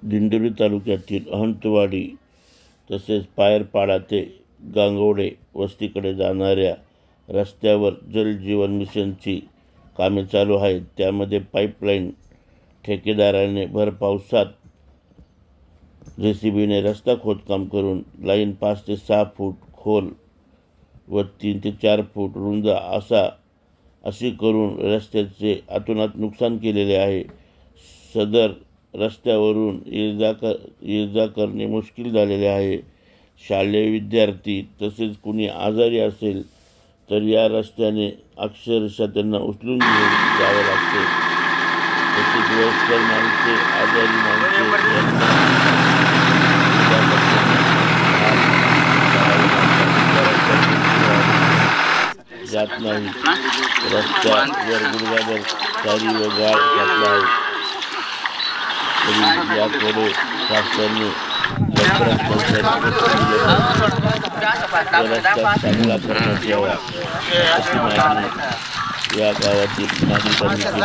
दिंडोरी तालुक्यातील अहंतवाडी तसेच पायरपाडा ते गांगवडे वस्तीकडे जाणाऱ्या रस्त्यावर जल जीवन मिशनची कामे चालू आहेत. त्यामध्ये पाईपलाईन ठेकेदाराने भर पावसात JCBने रस्ता खोदकाम करून लाईन 5 ते 6 फूट खोल व 3 ते 4 फूट रुंद अशी करून रस्त्याचे अतोनात नुकसान केलेले आहे. सदर रस्त्यावरून ये जा करणे मुश्किल झालेले आहे. शालेय विद्यार्थी तसेच कुणी आजारी असेल तर या रस्त्याने अक्षरशः त्यांना उचलून घेऊन जावे लागते. तसेच वयस्कर माणसे, आजारी जात नाही. रस्त्यावर गुडघाभर चारी व गाळ घातला आहे. तरी याकडे शासनाने रस्ता चांगला करण्यात यावा अशी मागणी या गावातील नागरिकांनी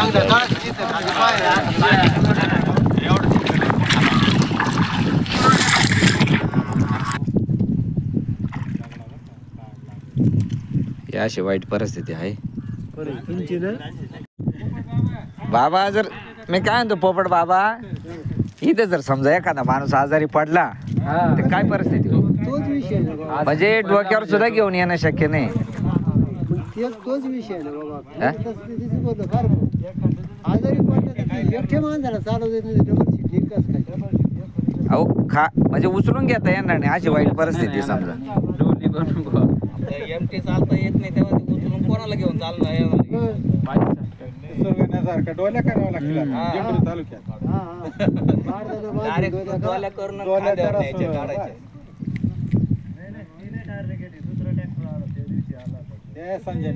अशी वाईट परिस्थिती आहे बाबा. जर मी काय म्हणतो पोपट बाबा, इथे जर समजा एखादा माणूस आजारी पडला तर काय परिस्थिती म्हणजे डोक्यावर सुद्धा घेऊन येणं शक्य नाही. तोच विषय ना बाबा. आजारी पडला एकट्या माणसाला चालू देत नाही. अहो म्हणजे उचलून घेता येणार नाही अशी वाईट परिस्थिती. समजा एमटी चालता येत नाही तेव्हा ते उचलून कोणाला घेऊन चालणार. डोल्या करावं लागतील तालुक्यात. डोल्या करून संजय